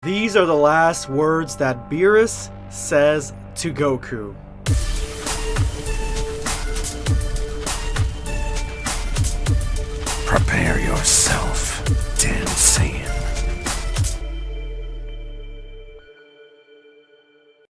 These are the last words that Beerus says to Goku. Prepare yourself, Dan Saiyan.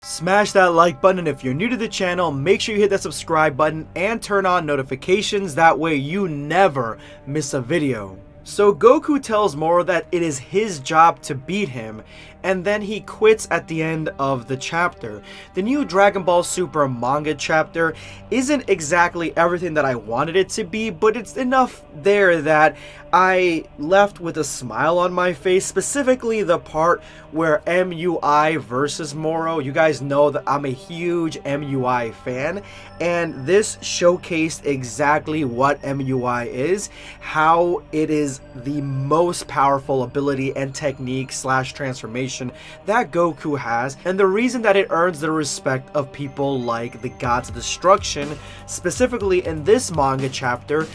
Smash that like button, and if you're new to the channel, make sure you hit that subscribe button and turn on notifications. That way you never miss a video. So Goku tells Moro that it is his job to beat him, and then he quits at the end of the chapter. The new Dragon Ball Super manga chapter isn't exactly everything that I wanted it to be, but it's enough there that I left with a smile on my face, specifically the part where MUI versus Moro. You guys know that I'm a huge MUI fan, and this showcased exactly what MUI is, how it is the most powerful ability and technique slash transformation that Goku has, and the reason that it earns the respect of people like the Gods of Destruction, specifically in this manga chapter,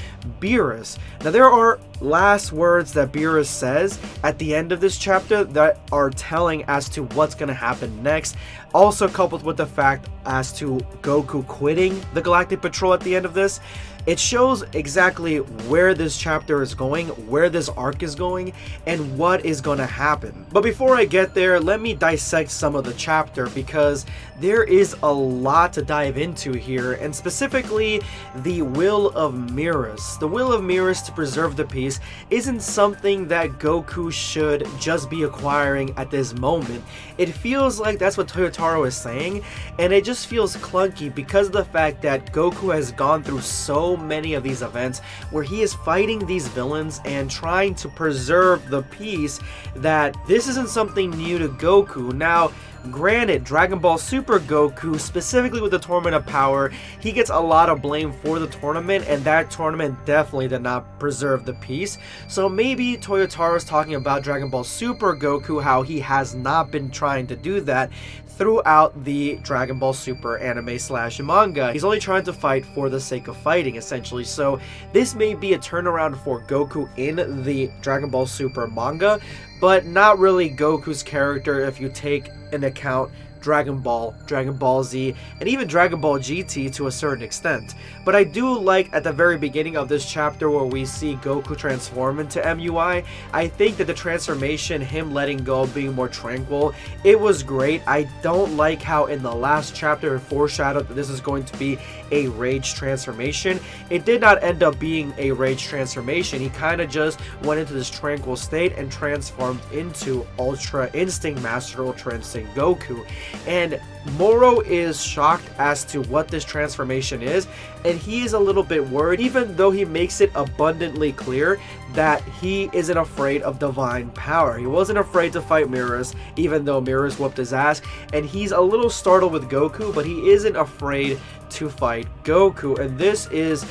Beerus. Now there are last words that Beerus says at the end of this chapter that are telling as to what's going to happen next, also coupled with the fact as to Goku quitting the Galactic Patrol at the end of this. It shows exactly where this chapter is going, where this arc is going, and what is going to happen. But before I get there, let me dissect some of the chapter, because there is a lot to dive into here, and specifically the will of Beerus. The will of Beerus to preserve the peace isn't something that Goku should just be acquiring at this moment. It feels like that's what Toyotaro is saying, and it just feels clunky because of the fact that Goku has gone through so many of these events where he is fighting these villains and trying to preserve the peace, that this isn't something new to Goku. Now, granted, Dragon Ball Super Goku, specifically with the Tournament of Power, he gets a lot of blame for the tournament, and that tournament definitely did not preserve the peace. So maybe Toyotaro is talking about Dragon Ball Super Goku, how he has not been trying to do that throughout the Dragon Ball Super anime slash manga. He's only trying to fight for the sake of fighting, essentially. So this may be a turnaround for Goku in the Dragon Ball Super manga, but not really Goku's character if you take into account Dragon Ball, Dragon Ball Z, and even Dragon Ball GT to a certain extent. But I do like at the very beginning of this chapter where we see Goku transform into MUI. I think that the transformation, him letting go, being more tranquil, it was great. I don't like how in the last chapter it foreshadowed that this is going to be a rage transformation. It did not end up being a rage transformation. He kind of just went into this tranquil state and transformed into Ultra Instinct Master, Ultra Instinct Goku. And Moro is shocked as to what this transformation is, and he is a little bit worried, even though he makes it abundantly clear that he isn't afraid of divine power. He wasn't afraid to fight Beerus, even though Beerus whooped his ass, and he's a little startled with Goku, but he isn't afraid to fight Goku. And this is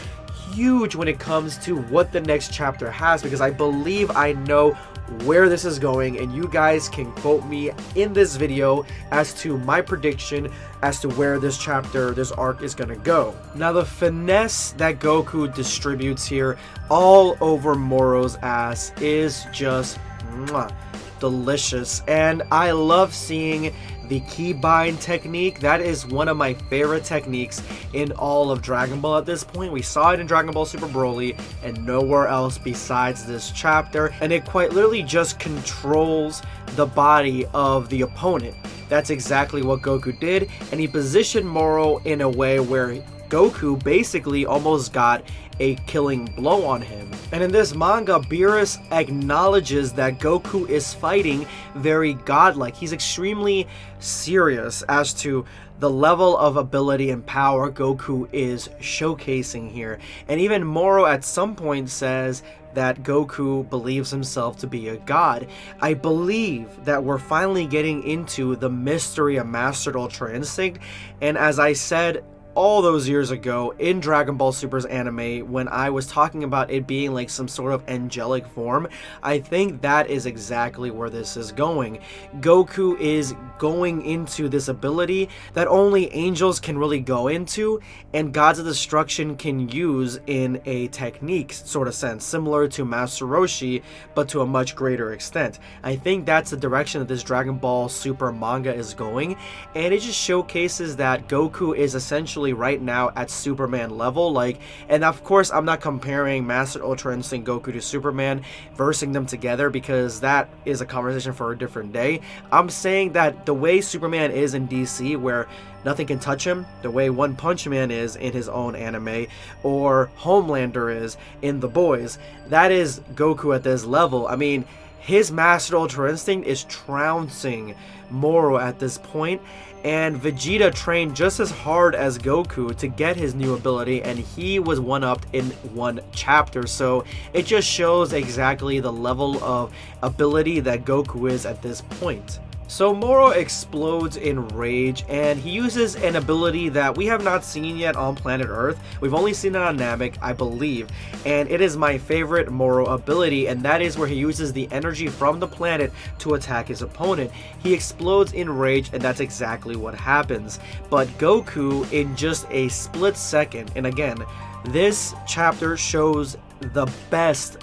huge when it comes to what the next chapter has, because I believe I know where this is going, and you guys can quote me in this video as to my prediction as to where this chapter, this arc is gonna go. Now, the finesse that Goku distributes here all over Moro's ass is just delicious, and I love seeing the keybind technique. That is one of my favorite techniques in all of Dragon Ball at this point. We saw it in Dragon Ball Super Broly and nowhere else besides this chapter, and it quite literally just controls the body of the opponent. That's exactly what Goku did, and he positioned Moro in a way where Goku basically almost got a killing blow on him. And in this manga, Beerus acknowledges that Goku is fighting very godlike. He's extremely serious as to the level of ability and power Goku is showcasing here. And even Moro at some point says that Goku believes himself to be a god. I believe that we're finally getting into the mystery of Mastered Ultra Instinct, and as I said all those years ago in Dragon Ball Super's anime when I was talking about it being like some sort of angelic form. I think that is exactly where this is going. Goku is going into this ability that only angels can really go into, and Gods of Destruction can use in a technique sort of sense, similar to Master Roshi, but to a much greater extent. I think that's the direction that this Dragon Ball Super manga is going, and it just showcases that Goku is essentially right now at Superman level. And of course I'm not comparing Master Ultra Instinct Goku to Superman, versing them together, because that is a conversation for a different day. I'm saying that the way Superman is in DC, where nothing can touch him, the way One Punch Man is in his own anime, or Homelander is in The Boys, that is Goku at this level. I mean, his Master Ultra Instinct is trouncing Moro at this point, and Vegeta trained just as hard as Goku to get his new ability, and he was one-upped in one chapter. So it just shows exactly the level of ability that Goku is at this point. So Moro explodes in rage, and he uses an ability that we have not seen yet on planet Earth. We've only seen it on Namek, I believe, and it is my favorite Moro ability, and that is where he uses the energy from the planet to attack his opponent. He explodes in rage, and that's exactly what happens. But Goku, in just a split second, and again, this chapter shows the best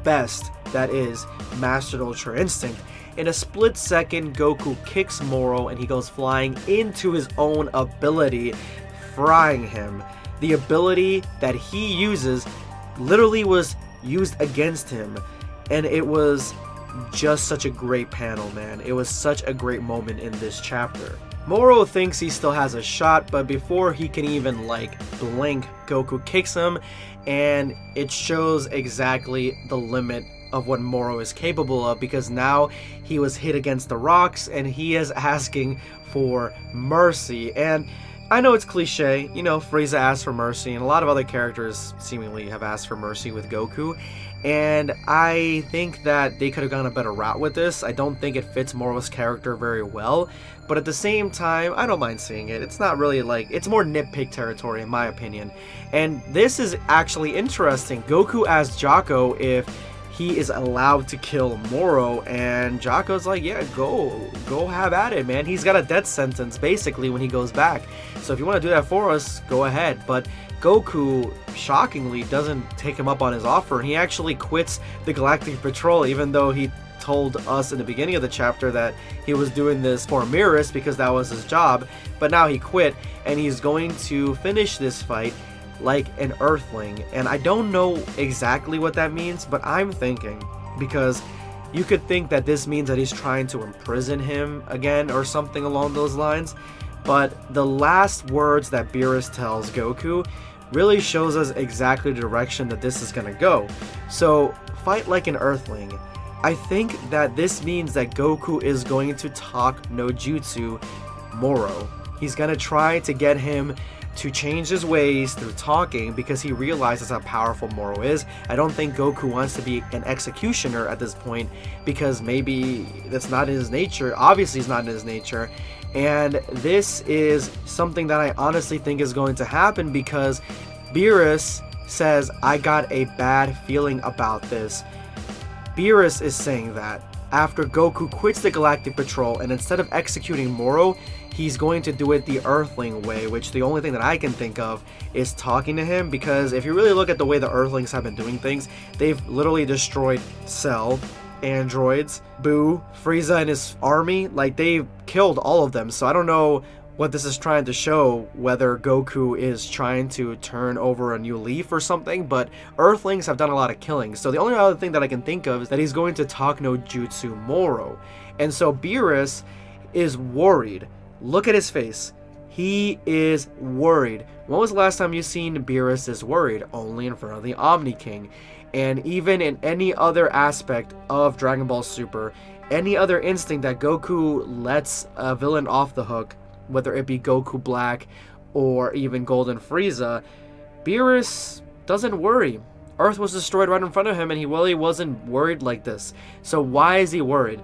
that is Master Ultra Instinct. In a split second, Goku kicks Moro and he goes flying into his own ability, frying him. The ability that he uses literally was used against him, and it was just such a great panel, man. It was such a great moment in this chapter. Moro thinks he still has a shot, but before he can even blink, Goku kicks him, and it shows exactly the limit of what Moro is capable of, because now he was hit against the rocks and he is asking for mercy. And I know it's cliche, you know, Frieza asked for mercy, and a lot of other characters seemingly have asked for mercy with Goku, and I think that they could have gone a better route with this. I don't think it fits Moro's character very well, but at the same time, I don't mind seeing it. It's not really it's more nitpick territory in my opinion. And this is actually interesting. Goku asked Jaco if he is allowed to kill Moro, and Jaco's like, yeah, go have at it, man. He's got a death sentence basically when he goes back, so if you want to do that for us, go ahead. But Goku shockingly doesn't take him up on his offer, and he actually quits the Galactic Patrol, even though he told us in the beginning of the chapter that he was doing this for Mirror because that was his job. But now he quit, and he's going to finish this fight like an Earthling. And I don't know exactly what that means, but I'm thinking, because you could think that this means that he's trying to imprison him again or something along those lines, but the last words that Beerus tells Goku really shows us exactly the direction that this is gonna go. So, fight like an Earthling. I think that this means that Goku is going to talk no jutsu Moro. He's gonna try to get him to change his ways through talking, because he realizes how powerful Moro is. I don't think Goku wants to be an executioner at this point, because maybe that's not in his nature. Obviously it's not in his nature, and this is something that I honestly think is going to happen, because Beerus says, I got a bad feeling about this. Beerus is saying that after Goku quits the Galactic Patrol, and instead of executing Moro, he's going to do it the Earthling way, which the only thing that I can think of is talking to him, because if you really look at the way the Earthlings have been doing things, they've literally destroyed Cell, androids, Boo, Frieza and his army. They've killed all of them, so I don't know what this is trying to show, whether Goku is trying to turn over a new leaf or something, but Earthlings have done a lot of killing, so the only other thing that I can think of is that he's going to talk no jutsu Moro. And so Beerus is worried. Look at his face. He is worried. When was the last time you seen Beerus is worried? Only in front of the Omni King. And even in any other aspect of Dragon Ball Super, any other instinct that Goku lets a villain off the hook, whether it be Goku Black or even Golden Frieza, Beerus doesn't worry. Earth was destroyed right in front of him, and he really wasn't worried like this. So why is he worried?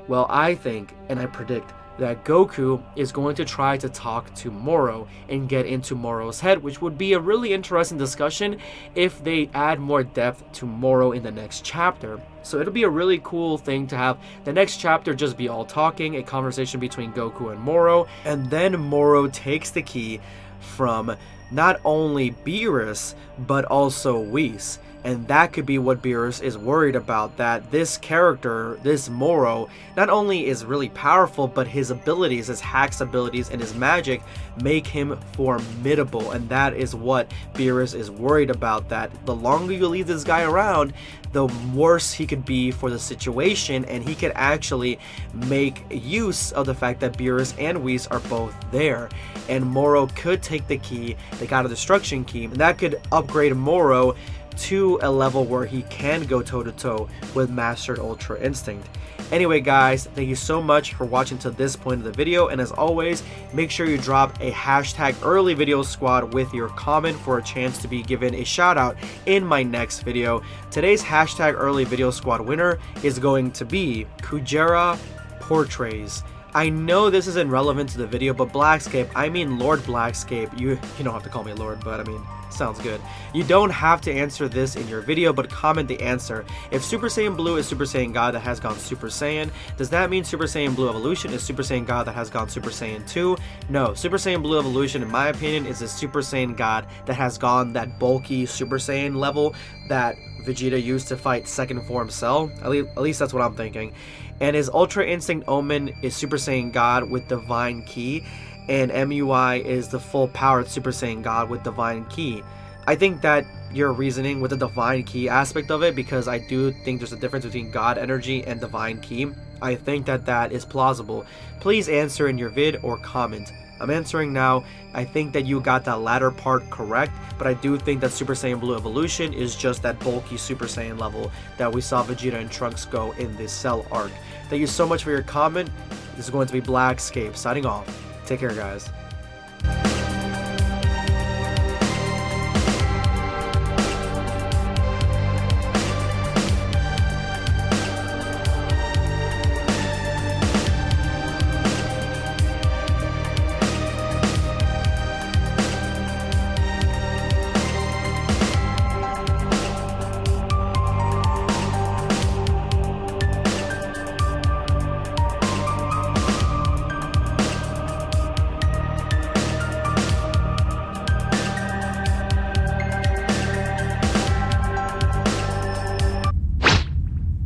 Well, I think, and I predict, that Goku is going to try to talk to Moro and get into Moro's head, which would be a really interesting discussion if they add more depth to Moro in the next chapter. So it'll be a really cool thing to have the next chapter just be all talking, a conversation between Goku and Moro, and then Moro takes the ki from not only Beerus but also Whis. And that could be what Beerus is worried about, that this character, this Moro, not only is really powerful, but his abilities, his hacks abilities, and his magic make him formidable. And that is what Beerus is worried about, that the longer you leave this guy around, the worse he could be for the situation, and he could actually make use of the fact that Beerus and Whis are both there. And Moro could take the ki, the God of Destruction ki, and that could upgrade Moro to a level where he can go toe-to-toe with Mastered Ultra Instinct. Anyway guys, thank you so much for watching to this point of the video, and as always, make sure you drop a hashtag early video squad with your comment for a chance to be given a shout out in my next video. Today's hashtag early video squad winner is going to be Kujera Portrays. I know this isn't relevant to the video, but Blackscape, I mean Lord Blackscape, you don't have to call me Lord, but I mean, sounds good. You don't have to answer this in your video, but comment the answer. If Super Saiyan Blue is Super Saiyan God that has gone Super Saiyan, does that mean Super Saiyan Blue Evolution is Super Saiyan God that has gone Super Saiyan 2? No, Super Saiyan Blue Evolution, in my opinion, is a Super Saiyan God that has gone that bulky Super Saiyan level that Vegeta used to fight second form Cell. At least that's what I'm thinking. And his Ultra Instinct Omen is Super Saiyan God with Divine Ki, and MUI is the full powered Super Saiyan God with Divine Ki. I think that your reasoning with the Divine Ki aspect of it, because I do think there's a difference between God Energy and Divine Ki, I think that that is plausible. Please answer in your vid or comment. I'm answering now. I think that you got that latter part correct, but I do think that Super Saiyan Blue Evolution is just that bulky Super Saiyan level that we saw Vegeta and Trunks go in this Cell arc. Thank you so much for your comment. This is going to be Blackscape signing off. Take care, guys.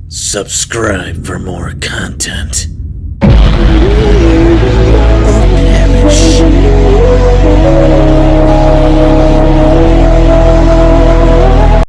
Subscribe for more content. Perish.